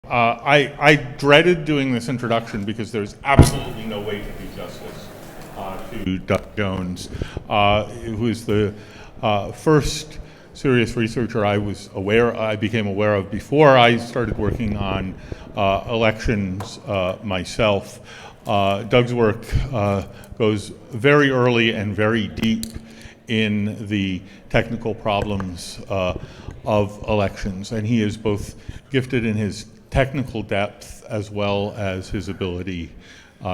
I dreaded doing this introduction because there's absolutely no way to do justice to Doug Jones, who is the first serious researcher I became aware of before I started working on elections myself. Doug's work goes very early and very deep in the technical problems of elections, and he is both gifted in his technical depth as well as his ability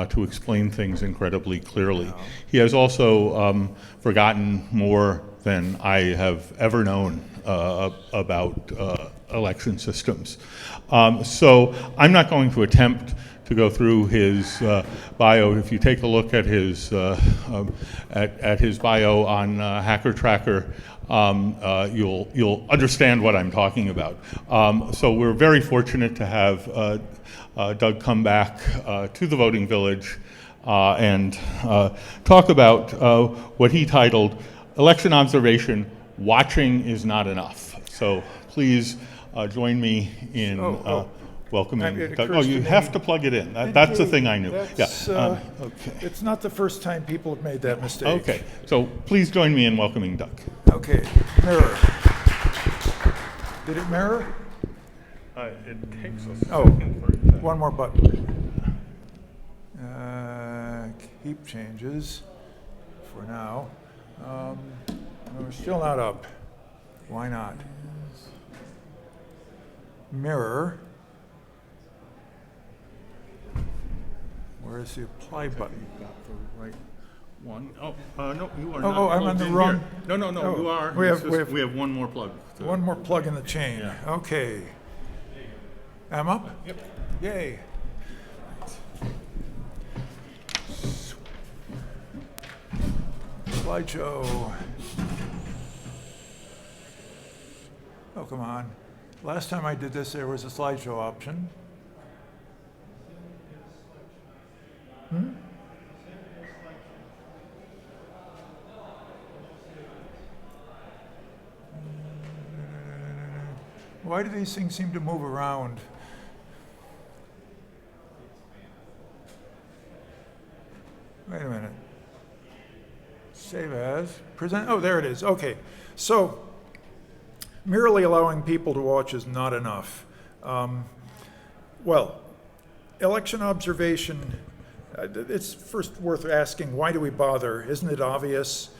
to explain things incredibly clearly. He has also forgotten more than I have ever known about election systems. So I'm not going to attempt to go through his bio. If you take a look at his bio on Hacker Tracker, you'll understand what I'm talking about. So we're very fortunate to have Doug come back to the voting village and talk about what he titled Election Observation, Watching is Not Enough. So please join me in welcoming Doug. Oh, you have to plug it in. That's the thing I knew. Okay. It's not the first time people have made that mistake. Okay, so please join me in welcoming Doug. Okay, mirror. Did it mirror? It takes a second for it to... One more button. Keep changes for now. No, we're still not up. Why not? Mirror. Where is the apply button? You've got the right one. No, you are Oh, not. I'm on the wrong. Here. No, you are. We have one more plug. one more plug in the chain. Yeah. Okay. I'm up? Yep. Yay. Slideshow. Oh, come on. Last time I did this, there was a slideshow option. Why do these things seem to move around? Wait a minute. Save as. Present. Oh, there it is. Okay. So, merely allowing people to watch is not enough. Well, election observation, it's first worth asking, why do we bother? Isn't it obvious?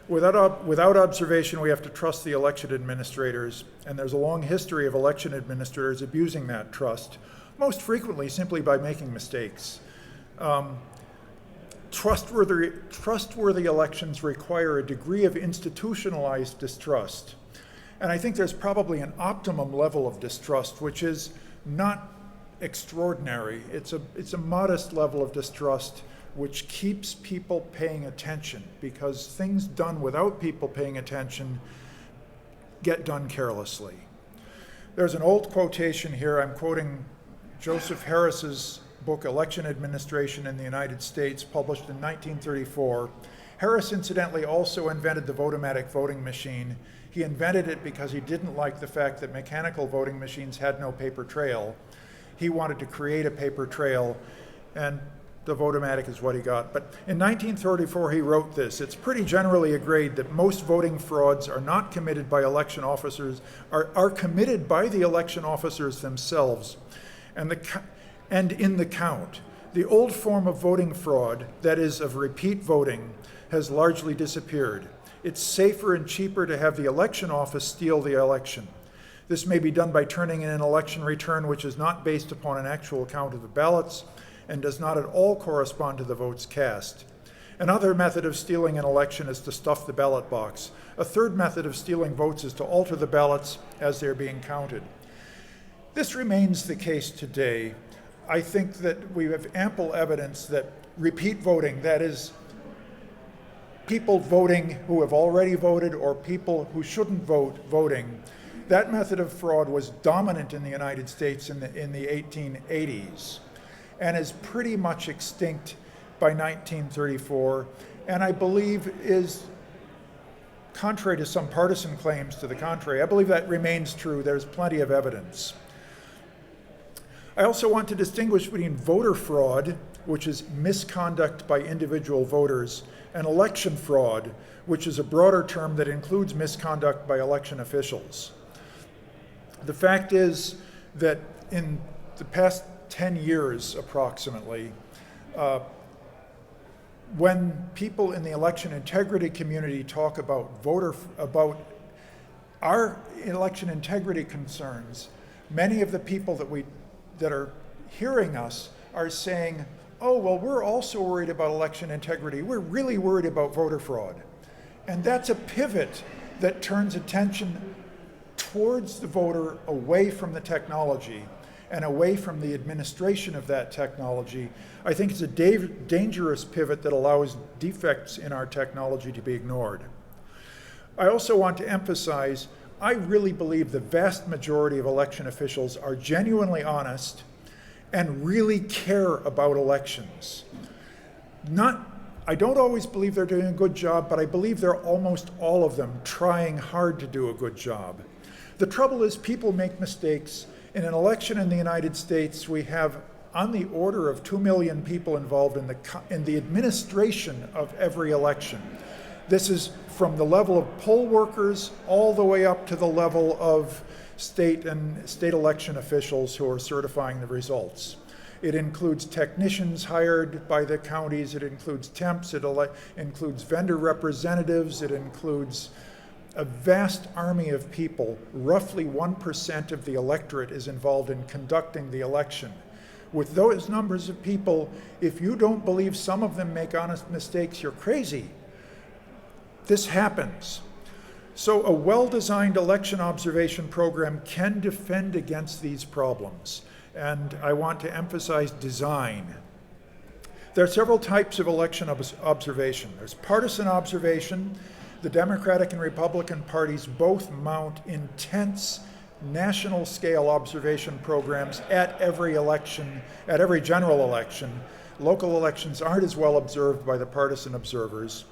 Without observation, we have to trust the election administrators, and there's a long history of election administrators abusing that trust, most frequently simply by making mistakes. Trustworthy elections require a degree of institutionalized distrust. And I think there's probably an optimum level of distrust, which is not extraordinary. It's a modest level of distrust which keeps people paying attention, because things done without people paying attention get done carelessly. There's an old quotation here. I'm quoting Joseph Harris's book, Election Administration in the United States, published in 1934. Harris, incidentally, also invented the votomatic voting machine. He invented it because he didn't like the fact that mechanical voting machines had no paper trail. He wanted to create a paper trail, and the votomatic is what he got. But in 1934, he wrote this: "It's pretty generally agreed that most voting frauds are not committed by election officers, are committed by the election officers themselves. And in the count, the old form of voting fraud, that is, of repeat voting, has largely disappeared. It's safer and cheaper to have the election office steal the election. This may be done by turning in an election return which is not based upon an actual count of the ballots and does not at all correspond to the votes cast. Another method of stealing an election is to stuff the ballot box. A third method of stealing votes is to alter the ballots as they're being counted." This remains the case today. I think that we have ample evidence that repeat voting, that is, people voting who have already voted or people who shouldn't vote voting, that method of fraud was dominant in the United States in the 1880s and is pretty much extinct by 1934, and I believe is, contrary to some partisan claims to the contrary, I believe that remains true. There's plenty of evidence. I also want to distinguish between voter fraud, which is misconduct by individual voters, and election fraud, which is a broader term that includes misconduct by election officials. The fact is that in the past 10 years approximately, when people in the election integrity community talk about about our election integrity concerns, many of the people that are hearing us are saying, oh, well, we're also worried about election integrity. We're really worried about voter fraud. And that's a pivot that turns attention towards the voter, away from the technology and away from the administration of that technology. I think it's a dangerous pivot that allows defects in our technology to be ignored. I also want to emphasize, I really believe the vast majority of election officials are genuinely honest and really care about elections. I don't always believe they're doing a good job, but I believe they're almost all of them trying hard to do a good job. The trouble is people make mistakes. In an election in the United States, we have on the order of 2 million people involved in the administration of every election. This is from the level of poll workers all the way up to the level of state election officials who are certifying the results. It includes technicians hired by the counties, it includes temps, it includes vendor representatives, it includes a vast army of people. Roughly 1% of the electorate is involved in conducting the election. With those numbers of people, if you don't believe some of them make honest mistakes, you're crazy. This happens. So a well-designed election observation program can defend against these problems. And I want to emphasize design. There are several types of election observation. There's partisan observation. The Democratic and Republican parties both mount intense national scale observation programs at every election, at every general election. Local elections aren't as well observed by the partisan observers.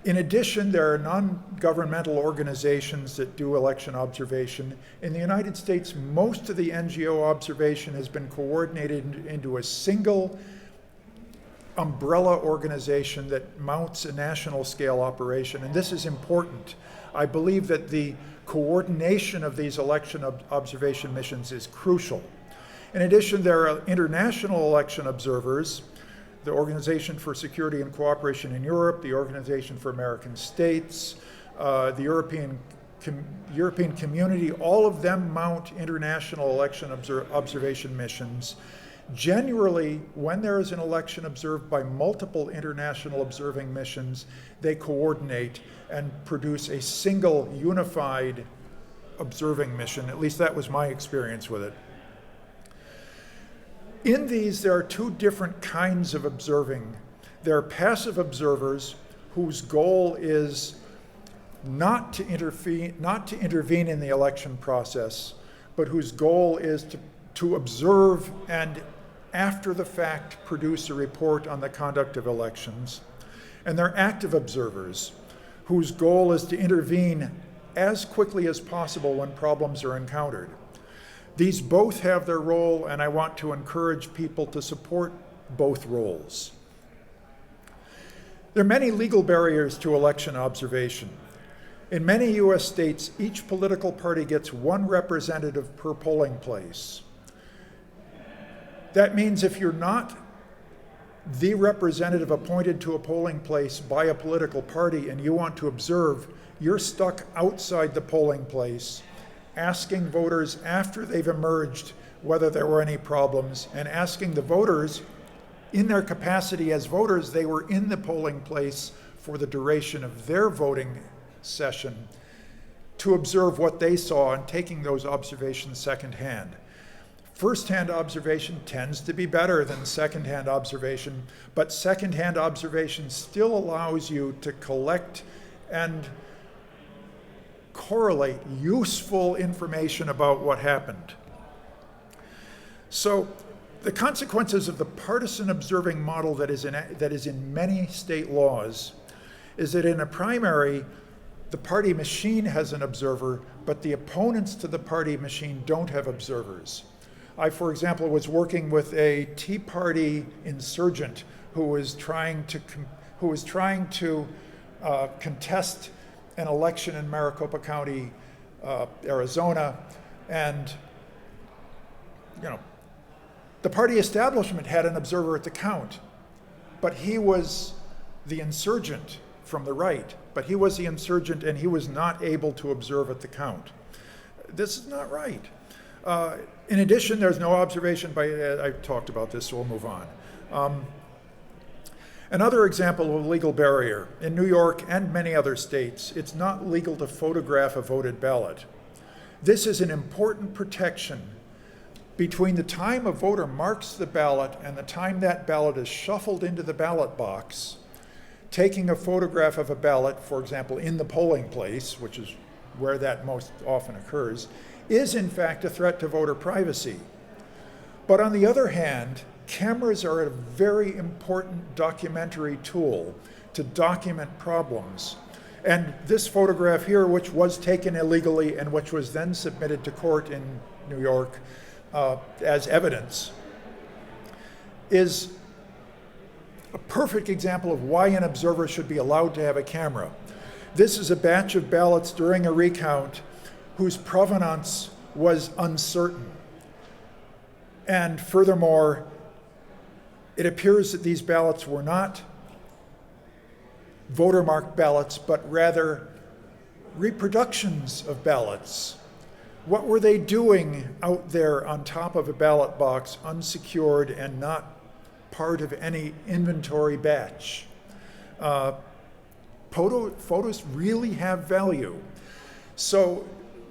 In addition, there are non-governmental organizations that do election observation. In the United States, most of the NGO observation has been coordinated into a single umbrella organization that mounts a national scale operation, and this is important. I believe that the coordination of these election observation missions is crucial. In addition, there are international election observers, the Organization for Security and Cooperation in Europe, the Organization for American States, the European Community, all of them mount international election observation missions. Generally, when there is an election observed by multiple international observing missions, they coordinate and produce a single unified observing mission. At least that was my experience with it. In these, there are two different kinds of observing. There are passive observers whose goal is not to intervene in the election process, but whose goal is to observe and after the fact produce a report on the conduct of elections. And there are active observers whose goal is to intervene as quickly as possible when problems are encountered. These both have their role, and I want to encourage people to support both roles. There are many legal barriers to election observation. In many US states, each political party gets one representative per polling place. That means if you're not the representative appointed to a polling place by a political party and you want to observe, you're stuck outside the polling place, asking voters after they've emerged whether there were any problems, and asking the voters in their capacity as voters, they were in the polling place for the duration of their voting session, to observe what they saw and taking those observations secondhand. First-hand observation tends to be better than second-hand observation, but second-hand observation still allows you to collect and correlate useful information about what happened. So the consequences of the partisan observing model that is in many state laws is that in a primary, the party machine has an observer, but the opponents to the party machine don't have observers. I, for example, was working with a Tea Party insurgent who was trying to contest an election in Maricopa County, Arizona, and the party establishment had an observer at the count, but he was the insurgent from the right, but he was the insurgent and he was not able to observe at the count. This is not right. In addition, there's no observation by, I talked about this, so we'll move on. Another example of a legal barrier. In New York and many other states, it's not legal to photograph a voted ballot. This is an important protection between the time a voter marks the ballot and the time that ballot is shuffled into the ballot box. Taking a photograph of a ballot, for example, in the polling place, which is where that most often occurs, is in fact a threat to voter privacy. But on the other hand, cameras are a very important documentary tool to document problems. And this photograph here, which was taken illegally and which was then submitted to court in New York as evidence, is a perfect example of why an observer should be allowed to have a camera. This is a batch of ballots during a recount whose provenance was uncertain. And furthermore, it appears that these ballots were not voter marked ballots, but rather reproductions of ballots. What were they doing out there on top of a ballot box, unsecured and not part of any inventory batch? Photos really have value. So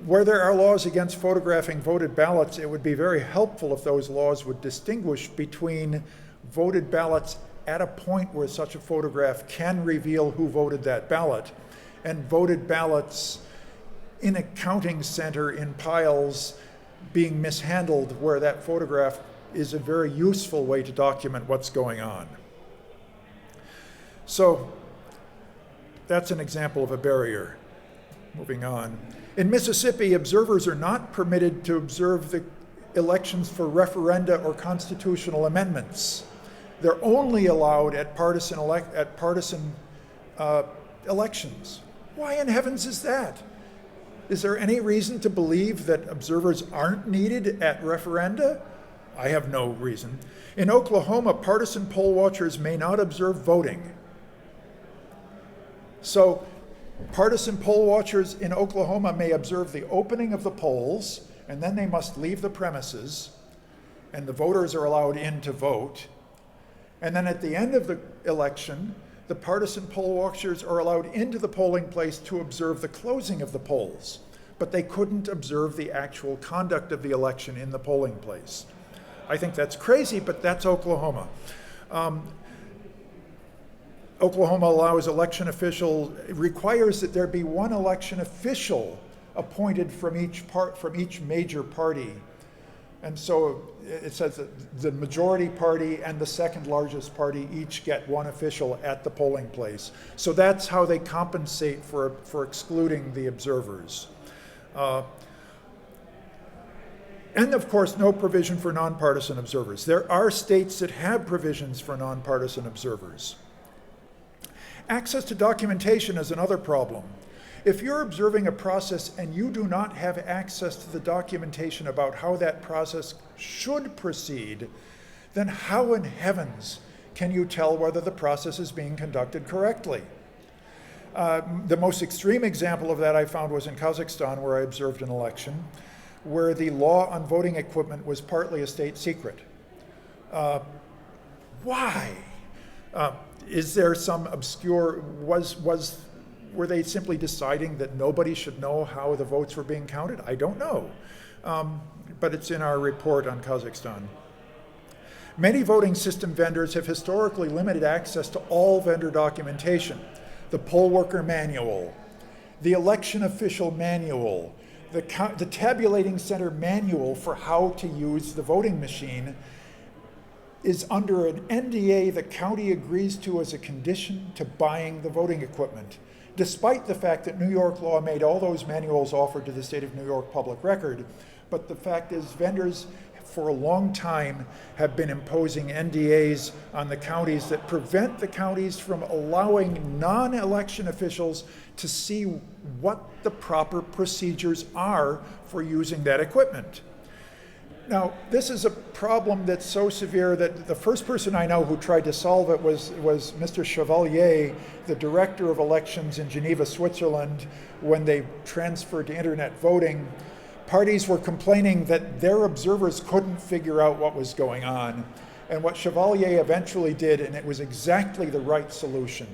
where there are laws against photographing voted ballots, it would be very helpful if those laws would distinguish between voted ballots at a point where such a photograph can reveal who voted that ballot, and voted ballots in a counting center in piles being mishandled, where that photograph is a very useful way to document what's going on. So that's an example of a barrier. Moving on. In Mississippi, observers are not permitted to observe the elections for referenda or constitutional amendments. They're only allowed at partisan elections. Why in heavens is that? Is there any reason to believe that observers aren't needed at referenda? I have no reason. In Oklahoma, partisan poll watchers may not observe voting. So, partisan poll watchers in Oklahoma may observe the opening of the polls, and then they must leave the premises, and the voters are allowed in to vote. And then at the end of the election, the partisan poll watchers are allowed into the polling place to observe the closing of the polls, but they couldn't observe the actual conduct of the election in the polling place. I think that's crazy, but that's Oklahoma. Oklahoma allows election officials, requires that there be one election official appointed from each major party. And so it says that the majority party and the second largest party each get one official at the polling place. So that's how they compensate for excluding the observers. And of course, no provision for nonpartisan observers. There are states that have provisions for nonpartisan observers. Access to documentation is another problem. If you're observing a process and you do not have access to the documentation about how that process should proceed, then how in heavens can you tell whether the process is being conducted correctly? The most extreme example of that I found was in Kazakhstan, where I observed an election, where the law on voting equipment was partly a state secret. Why? Is there some obscure, were they simply deciding that nobody should know how the votes were being counted? I don't know, but it's in our report on Kazakhstan. Many voting system vendors have historically limited access to all vendor documentation. The poll worker manual, the election official manual, the tabulating center manual for how to use the voting machine is under an NDA the county agrees to as a condition to buying the voting equipment, despite the fact that New York law made all those manuals offered to the state of New York public record. But the fact is, vendors for a long time have been imposing NDAs on the counties that prevent the counties from allowing non-election officials to see what the proper procedures are for using that equipment. Now, this is a problem that's so severe that the first person I know who tried to solve it was Mr. Chevalier, the director of elections in Geneva, Switzerland. When they transferred to internet voting, parties were complaining that their observers couldn't figure out what was going on. And what Chevalier eventually did, and it was exactly the right solution,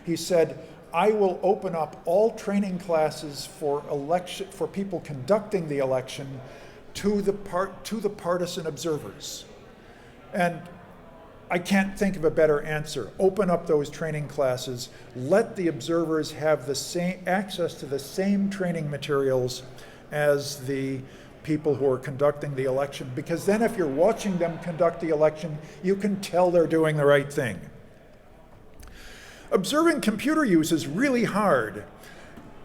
he said, I will open up all training classes for people conducting the election to the partisan observers. And I can't think of a better answer. Open up those training classes, let the observers have the same access to the same training materials as the people who are conducting the election, because then if you're watching them conduct the election, you can tell they're doing the right thing. Observing computer use is really hard.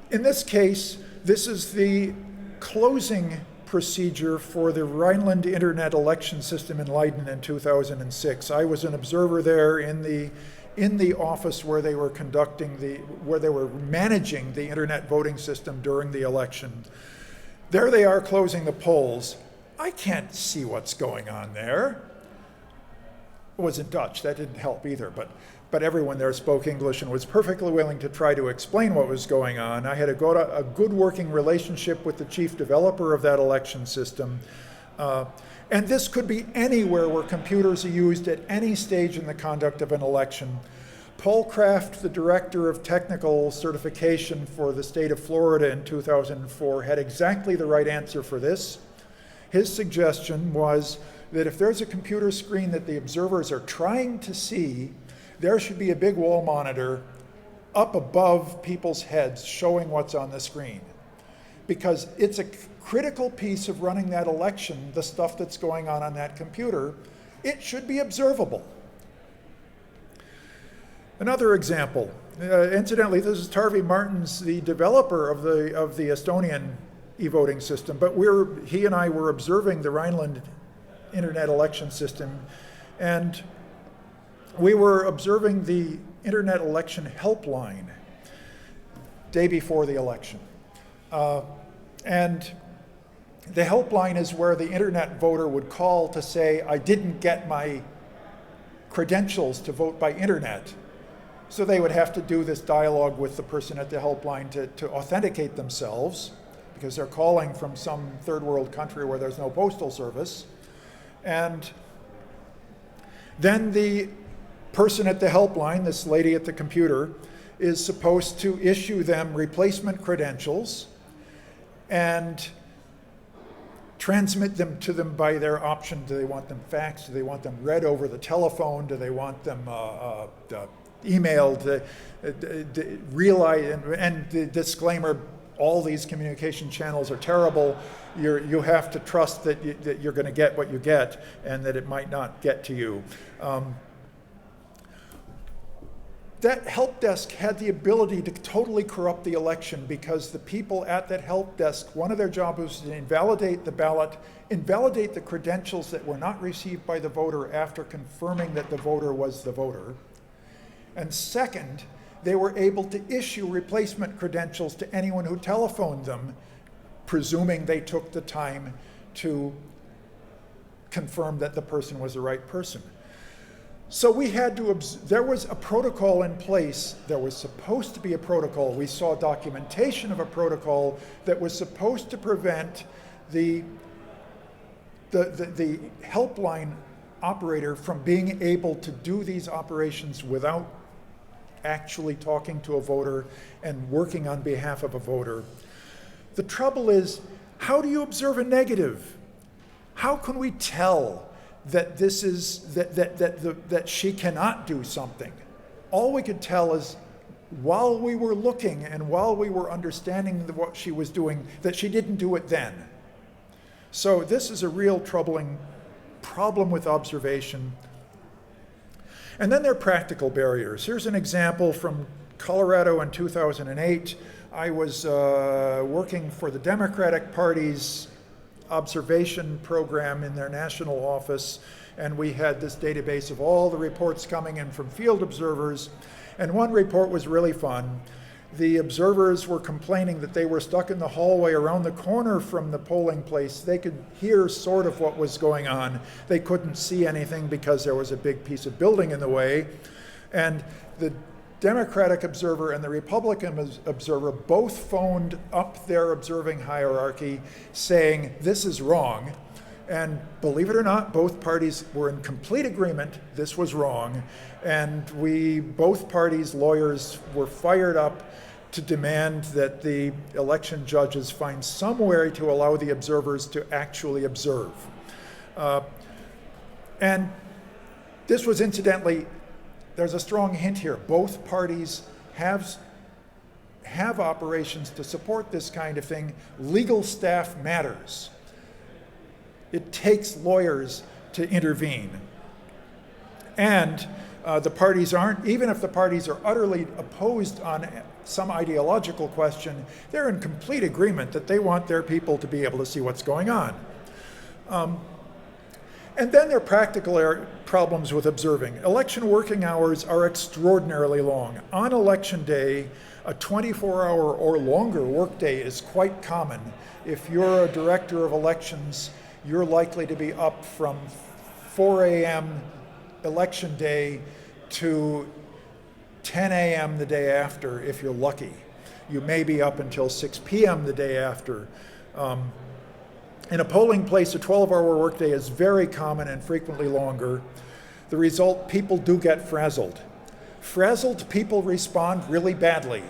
In this case, this is the closing procedure for the Rhineland Internet election system in Leiden in 2006. I was an observer there in the office where they were managing the internet voting system during the election. There they are closing the polls. I can't see what's going on there. It wasn't Dutch, that didn't help either, but everyone there spoke English and was perfectly willing to try to explain what was going on. I had a good working relationship with the chief developer of that election system. And this could be anywhere where computers are used at any stage in the conduct of an election. Paul Kraft, the director of technical certification for the state of Florida in 2004, had exactly the right answer for this. His suggestion was that if there's a computer screen that the observers are trying to see, there should be a big wall monitor up above people's heads showing what's on the screen. Because it's a critical piece of running that election, the stuff that's going on that computer. It should be observable. Another example, incidentally, this is Tarvi Martins, the developer of the Estonian e-voting system, but he and I were observing the Rhineland internet election system, and we were observing the internet election helpline day before the election. And the helpline is where the internet voter would call to say, I didn't get my credentials to vote by internet. So they would have to do this dialogue with the person at the helpline to authenticate themselves, because they're calling from some third world country where there's no postal service. And then the person at the helpline, this lady at the computer, is supposed to issue them replacement credentials and transmit them to them by their option. Do they want them faxed? Do they want them read over the telephone? Do they want them emailed? Realize, and the disclaimer, all these communication channels are terrible. You have to trust that you're going to get what you get and that it might not get to you. That help desk had the ability to totally corrupt the election, because the people at that help desk, one of their jobs was to invalidate the ballot, invalidate the credentials that were not received by the voter after confirming that the voter was the voter. And second, they were able to issue replacement credentials to anyone who telephoned them, presuming they took the time to confirm that the person was the right person. So we had to, there was a protocol in place. There was supposed to be a protocol. We saw documentation of a protocol that was supposed to prevent the helpline operator from being able to do these operations without actually talking to a voter and working on behalf of a voter. The trouble is, how do you observe a negative? How can we tell that this is that she cannot do something? All we could tell is, while we were looking and while we were understanding what she was doing, that she didn't do it then. So this is a real troubling problem with observation. And then there are practical barriers. Here's an example from Colorado in 2008. I was working for the Democratic Party's observation program in their national office, and we had this database of all the reports coming in from field observers. And one report was really fun. The observers were complaining that they were stuck in the hallway around the corner from the polling place. They could hear sort of what was going on. They couldn't see anything because there was a big piece of building in the way. And the Democratic observer and the Republican observer both phoned up their observing hierarchy saying, this is wrong. And believe it or not, both parties were in complete agreement this was wrong. And both parties' lawyers were fired up to demand that the election judges find some way to allow the observers to actually observe. And this was incidentally, there's a strong hint here. Both parties have operations to support this kind of thing. Legal staff matters. It takes lawyers to intervene. And the parties aren't, even if the parties are utterly opposed on some ideological question, they're in complete agreement that they want their people to be able to see what's going on. And then there are practical problems with observing. Election working hours are extraordinarily long. On election day, a 24-hour or longer workday is quite common. If you're a director of elections, you're likely to be up from 4 a.m. election day to 10 a.m. the day after, if you're lucky. You may be up until 6 p.m. the day after. In a polling place, a 12-hour workday is very common and frequently longer. The result, people do get frazzled. Frazzled people respond really badly.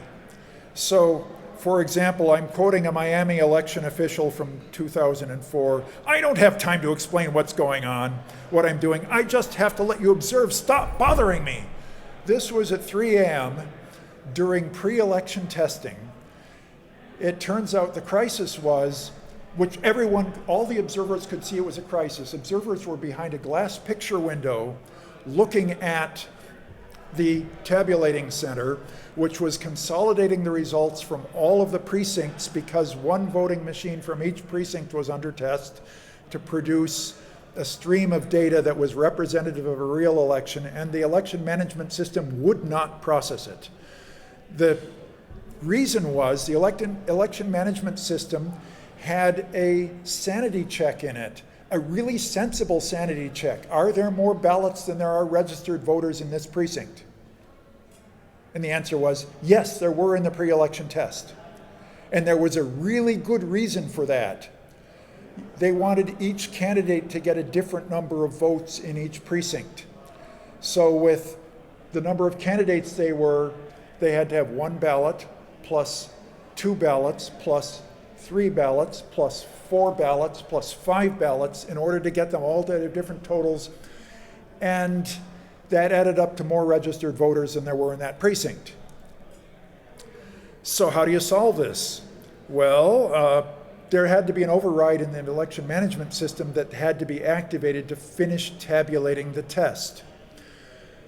So, for example, I'm quoting a Miami election official from 2004. I don't have time to explain what's going on, what I'm doing. I just have to let you observe. Stop bothering me. This was at 3 a.m. during pre-election testing. It turns out the crisis was, which all the observers could see it was a crisis. Observers were behind a glass picture window looking at the tabulating center, which was consolidating the results from all of the precincts because one voting machine from each precinct was under test to produce a stream of data that was representative of a real election, and the election management system would not process it. The reason was the election management system had a sanity check in it, a really sensible sanity check. Are there more ballots than there are registered voters in this precinct? And the answer was, yes, there were in the pre-election test. And there was a really good reason for that. They wanted each candidate to get a different number of votes in each precinct. So with the number of candidates they had to have 1 ballot plus 2 ballots plus 3 ballots plus 4 ballots plus 5 ballots in order to get them all to different totals. And that added up to more registered voters than there were in that precinct. So how do you solve this? Well, there had to be an override in the election management system that had to be activated to finish tabulating the test.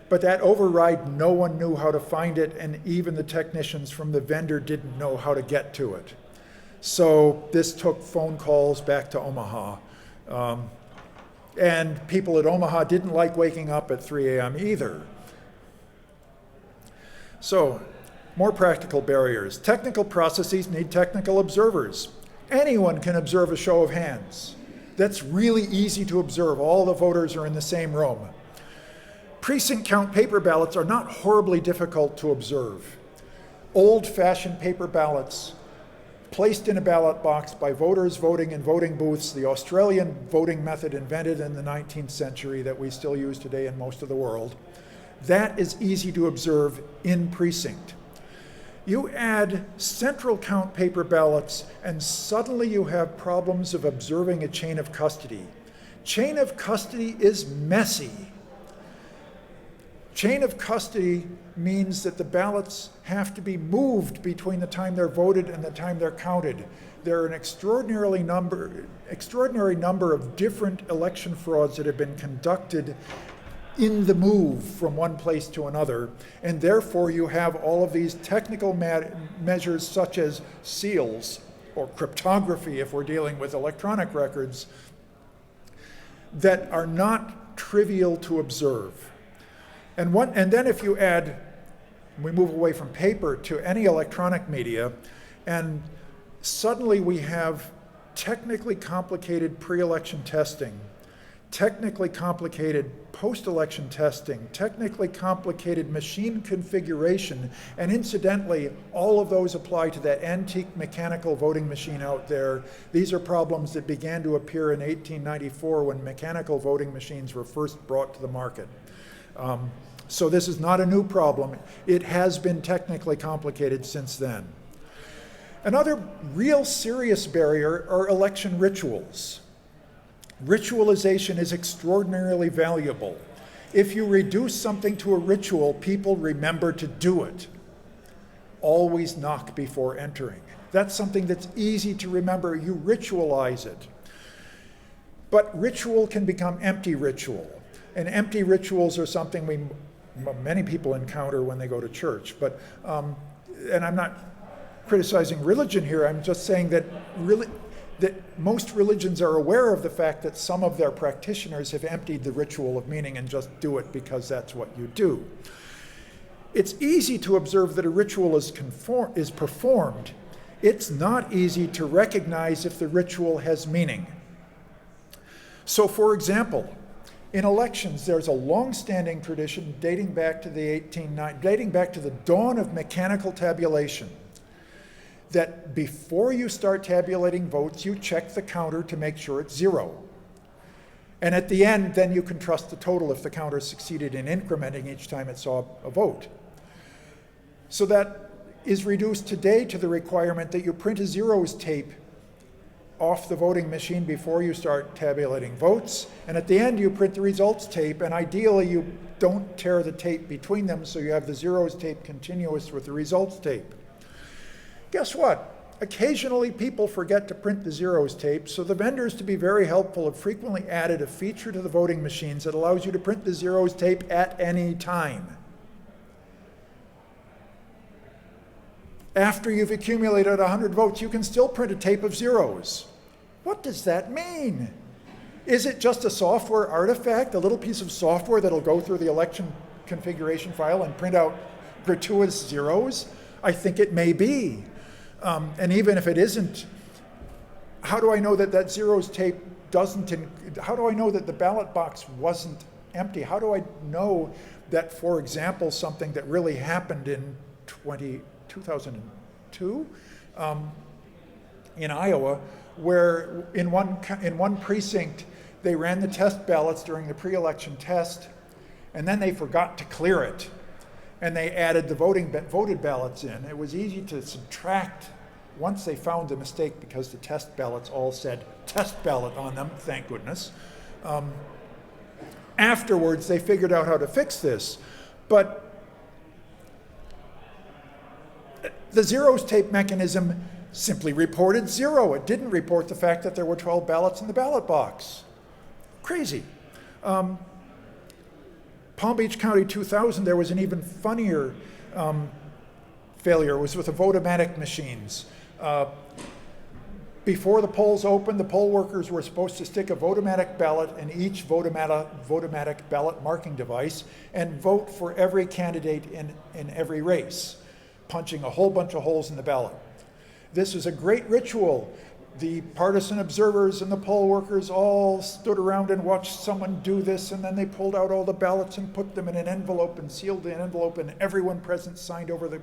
But that override, no one knew how to find it, and even the technicians from the vendor didn't know how to get to it. So this took phone calls back to Omaha. And people at Omaha didn't like waking up at 3 a.m. either. So, more practical barriers. Technical processes need technical observers. Anyone can observe a show of hands. That's really easy to observe. All the voters are in the same room. Precinct count paper ballots are not horribly difficult to observe. Old-fashioned paper ballots placed in a ballot box by voters voting in voting booths, the Australian voting method invented in the 19th century that we still use today in most of the world. That is easy to observe in precinct. You add central count paper ballots, and suddenly you have problems of observing a chain of custody. Chain of custody is messy. Chain of custody means that the ballots have to be moved between the time they're voted and the time they're counted. There are an extraordinary number of different election frauds that have been conducted in the move from one place to another, and therefore you have all of these technical measures such as seals or cryptography if we're dealing with electronic records, that are not trivial to observe. And then if you add, we move away from paper to any electronic media, and suddenly we have technically complicated pre-election testing, technically complicated post-election testing, technically complicated machine configuration, and incidentally, all of those apply to that antique mechanical voting machine out there. These are problems that began to appear in 1894 when mechanical voting machines were first brought to the market. So this is not a new problem. It has been technically complicated since then. Another real serious barrier are election rituals. Ritualization is extraordinarily valuable. If you reduce something to a ritual, people remember to do it. Always knock before entering. That's something that's easy to remember. You ritualize it. But ritual can become empty ritual. And empty rituals are something many people encounter when they go to church. But, and I'm not criticizing religion here, I'm just saying that most religions are aware of the fact that some of their practitioners have emptied the ritual of meaning and just do it because that's what you do. It's easy to observe that a ritual is performed. It's not easy to recognize if the ritual has meaning. So for example, in elections, there's a long-standing tradition dating back to the dawn of mechanical tabulation, that before you start tabulating votes, you check the counter to make sure it's zero. And at the end, then you can trust the total if the counter succeeded in incrementing each time it saw a vote. So that is reduced today to the requirement that you print a zeros tape off the voting machine before you start tabulating votes. And at the end, you print the results tape, and ideally you don't tear the tape between them, so you have the zeros tape continuous with the results tape. Guess what? Occasionally people forget to print the zeros tape, so the vendors, to be very helpful, have frequently added a feature to the voting machines that allows you to print the zeros tape at any time. After you've accumulated 100 votes, you can still print a tape of zeros. What does that mean? Is it just a software artifact, a little piece of software that'll go through the election configuration file and print out gratuitous zeros? I think it may be. And even if it isn't, how do I know that that zeros tape how do I know that the ballot box wasn't empty? How do I know that, for example, something that really happened in 2002 in Iowa, where in one precinct they ran the test ballots during the pre-election test, and then they forgot to clear it, and they added the voted ballots in. It was easy to subtract once they found the mistake because the test ballots all said test ballot on them, thank goodness. Afterwards, they figured out how to fix this, but the zeros tape mechanism simply reported zero. It didn't report the fact that there were 12 ballots in the ballot box. Crazy. Palm Beach County 2000, there was an even funnier failure. It was with the Votomatic machines. Before the polls opened, the poll workers were supposed to stick a Votomatic ballot in each Votomatic ballot marking device and vote for every candidate in every race, punching a whole bunch of holes in the ballot. This was a great ritual. The partisan observers and the poll workers all stood around and watched someone do this, and then they pulled out all the ballots and put them in an envelope and sealed the envelope, and everyone present signed over the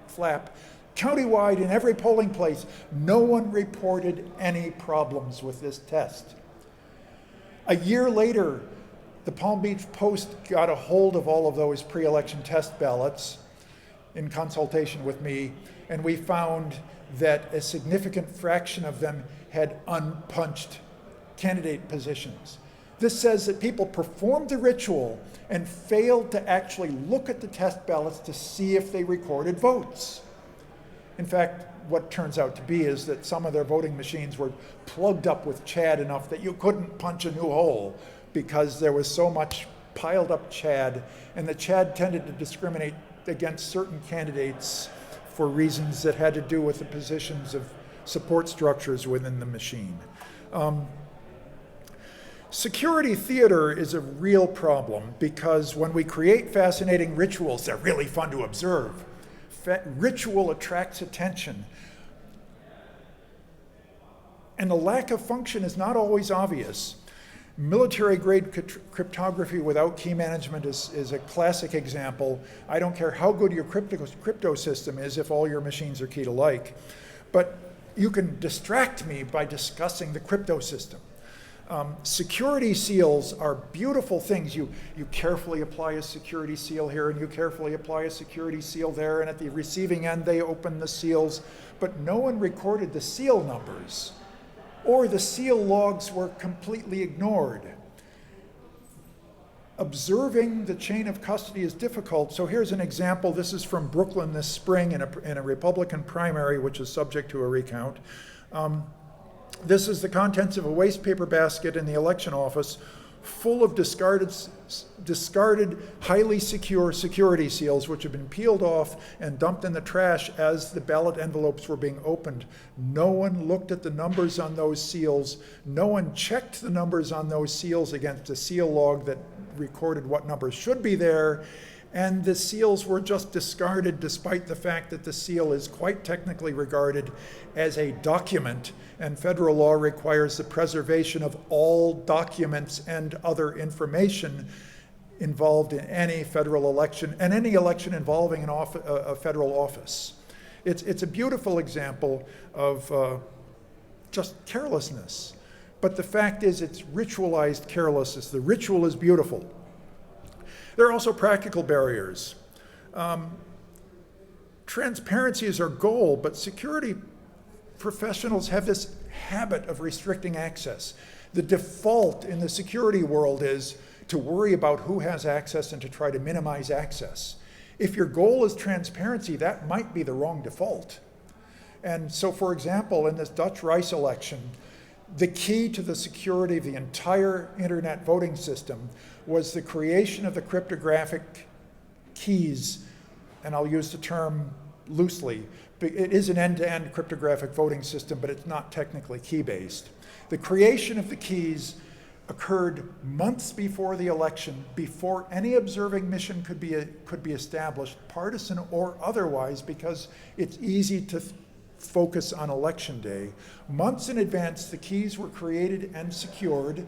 flap. Countywide, in every polling place, no one reported any problems with this test. A year later, the Palm Beach Post got a hold of all of those pre-election test ballots in consultation with me, and we found that a significant fraction of them had unpunched candidate positions. This says that people performed the ritual and failed to actually look at the test ballots to see if they recorded votes. In fact, what turns out to be is that some of their voting machines were plugged up with Chad enough that you couldn't punch a new hole because there was so much piled up Chad, and the Chad tended to discriminate against certain candidates for reasons that had to do with the positions of support structures within the machine. Security theater is a real problem because when we create fascinating rituals, they're really fun to observe. Ritual attracts attention. And the lack of function is not always obvious. Military-grade cryptography without key management is a classic example. I don't care how good your crypto system is if all your machines are keyed alike. But you can distract me by discussing the crypto system. Security seals are beautiful things. You carefully apply a security seal here and you carefully apply a security seal there, and at the receiving end they open the seals, but no one recorded the seal numbers, or the seal logs were completely ignored. Observing the chain of custody is difficult. So here's an example. This is from Brooklyn this spring in a Republican primary, which is subject to a recount. This is the contents of a waste paper basket in the election office full of discarded, highly secure security seals, which have been peeled off and dumped in the trash as the ballot envelopes were being opened. No one looked at the numbers on those seals. No one checked the numbers on those seals against a seal log that recorded what numbers should be there. And the seals were just discarded despite the fact that the seal is quite technically regarded as a document, and federal law requires the preservation of all documents and other information involved in any federal election and any election involving a federal office. It's a beautiful example of just carelessness. But the fact is, it's ritualized carelessness. The ritual is beautiful. There are also practical barriers. Transparency is our goal, but security professionals have this habit of restricting access. The default in the security world is to worry about who has access and to try to minimize access. If your goal is transparency, that might be the wrong default. And so, for example, in this Dutch Rice election, the key to the security of the entire internet voting system was the creation of the cryptographic keys, and I'll use the term loosely. It is an end-to-end cryptographic voting system, but it's not technically key-based. The creation of the keys occurred months before the election, before any observing mission could be established, partisan or otherwise, because it's easy to focus on election day. Months in advance, the keys were created and secured.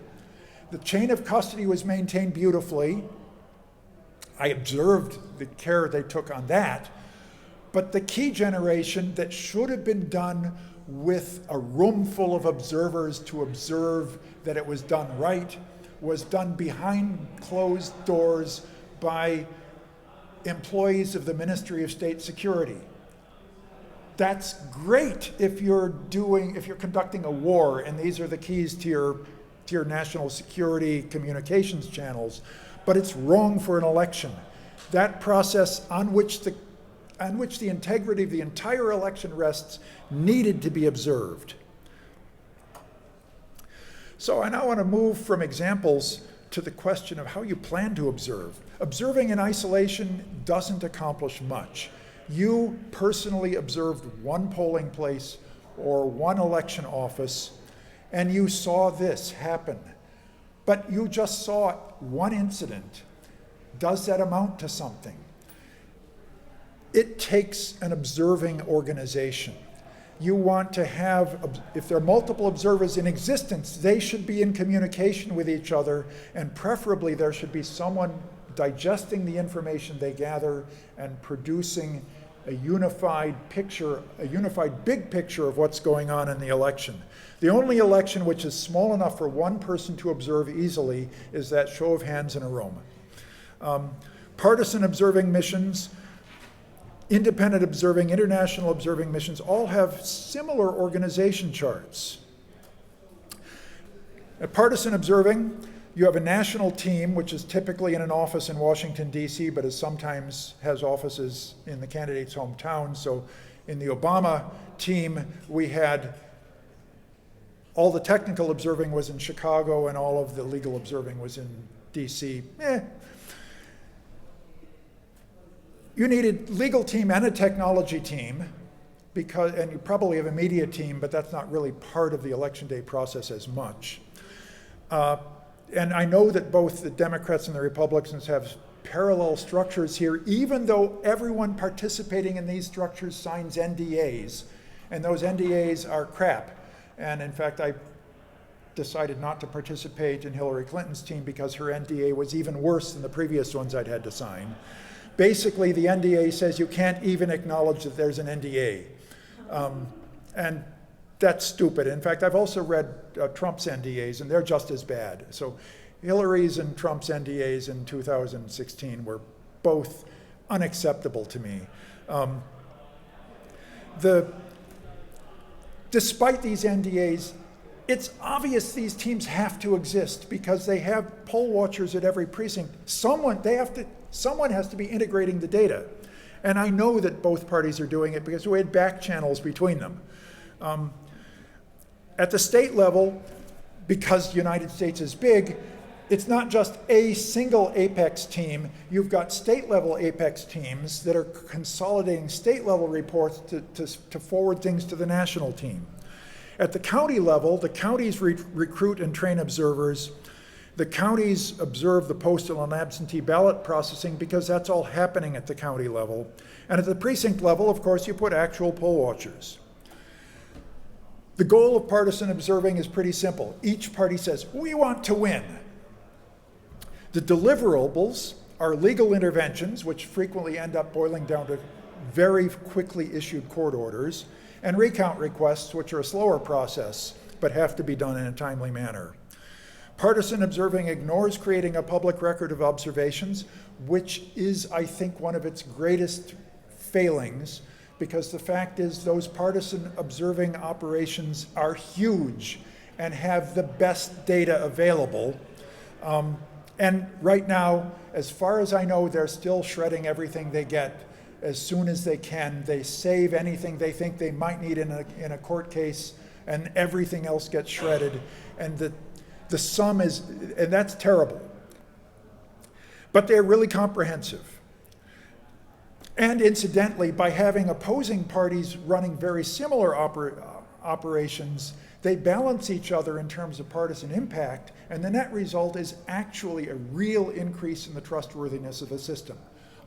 The chain of custody was maintained beautifully. I observed the care they took on that. But the key generation that should have been done with a room full of observers to observe that it was done right was done behind closed doors by employees of the Ministry of State Security. That's great if you're conducting a war and these are the keys to your national security communications channels, but it's wrong for an election. That process on which the integrity of the entire election rests needed to be observed. So I now want to move from examples to the question of how you plan to observe. Observing in isolation doesn't accomplish much. You personally observed one polling place or one election office, and you saw this happen. But you just saw one incident. Does that amount to something? It takes an observing organization. You want to have, if there are multiple observers in existence, they should be in communication with each other, and preferably there should be someone digesting the information they gather and producing a unified picture, a unified big picture of what's going on in the election. The only election which is small enough for one person to observe easily is that show of hands in a room. Partisan observing missions, independent observing, international observing missions all have similar organization charts. At partisan observing, you have a national team, which is typically in an office in Washington, D.C., but sometimes has offices in the candidate's hometown. So in the Obama team, we had all the technical observing was in Chicago and all of the legal observing was in D.C. You needed legal team and a technology team. because, and you probably have a media team, but that's not really part of the election day process as much. And I know that both the Democrats and the Republicans have parallel structures here, even though everyone participating in these structures signs NDAs, and those NDAs are crap. And in fact, I decided not to participate in Hillary Clinton's team because her NDA was even worse than the previous ones I'd had to sign. Basically, the NDA says you can't even acknowledge that there's an NDA. And that's stupid. In fact, I've also read Trump's NDAs, and they're just as bad. So Hillary's and Trump's NDAs in 2016 were both unacceptable to me. Despite these NDAs, it's obvious these teams have to exist because they have poll watchers at every precinct. Someone has to be integrating the data. And I know that both parties are doing it because we had back channels between them. At the state level, because the United States is big, it's not just a single apex team. You've got state level apex teams that are consolidating state level reports to forward things to the national team. At the county level, the counties recruit and train observers. The counties observe the postal and absentee ballot processing because that's all happening at the county level. And at the precinct level, of course, you put actual poll watchers. The goal of partisan observing is pretty simple. Each party says, we want to win. The deliverables are legal interventions, which frequently end up boiling down to very quickly issued court orders, and recount requests, which are a slower process, but have to be done in a timely manner. Partisan observing ignores creating a public record of observations, which is, I think, one of its greatest failings, because the fact is those partisan observing operations are huge and have the best data available. And right now, as far as I know, they're still shredding everything they get as soon as they can. They save anything they think they might need in a court case, and everything else gets shredded. And the sum is, and that's terrible. But they're really comprehensive. And incidentally, by having opposing parties running very similar operations, they balance each other in terms of partisan impact, and the net result is actually a real increase in the trustworthiness of the system.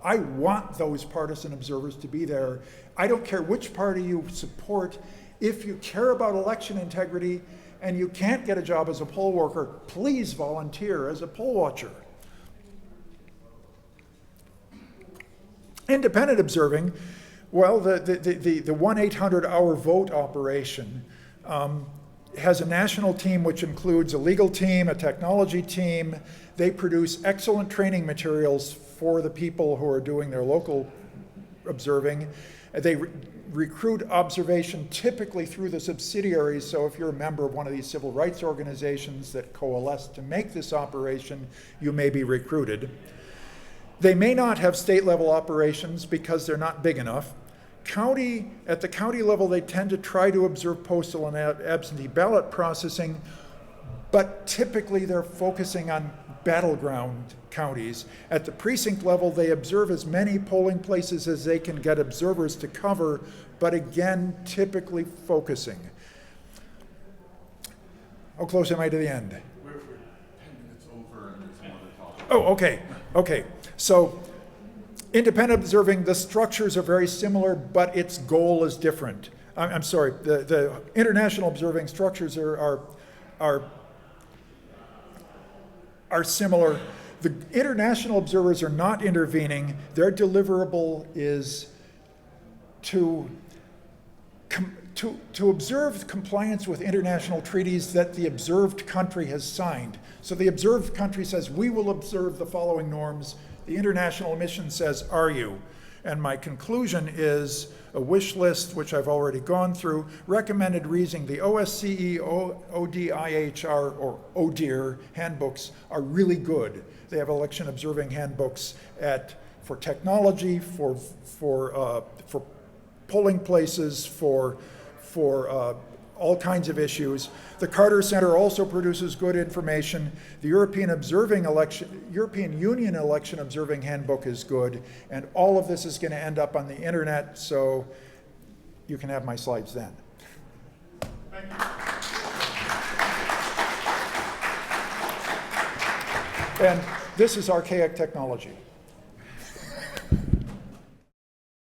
I want those partisan observers to be there. I don't care which party you support. If you care about election integrity and you can't get a job as a poll worker, please volunteer as a poll watcher. Independent observing, well, the 1-800-hour vote operation has a national team which includes a legal team, a technology team. They produce excellent training materials for the people who are doing their local observing. They recruit observation typically through the subsidiaries, so if you're a member of one of these civil rights organizations that coalesce to make this operation, you may be recruited. They may not have state-level operations because they're not big enough. At the county level, they tend to try to observe postal and absentee ballot processing, but typically they're focusing on battleground counties. At the precinct level, they observe as many polling places as they can get observers to cover, but again, typically focusing. How close am I to the end? We're 10 minutes over and there's some other talk. Oh, okay. So, independent observing, the structures are very similar, but its goal is different. I'm sorry, the international observing structures are similar. The international observers are not intervening. Their deliverable is to observe compliance with international treaties that the observed country has signed. So the observed country says, we will observe the following norms. The international mission says, are you? And my conclusion is a wish list, which I've already gone through, recommended reading the OSCE, ODIHR, or ODIHR handbooks are really good. They have election observing handbooks for technology, for polling places, for all kinds of issues. The Carter Center also produces good information. The European Union election observing handbook is good, and all of this is going to end up on the internet, so you can have my slides then. And this is archaic technology.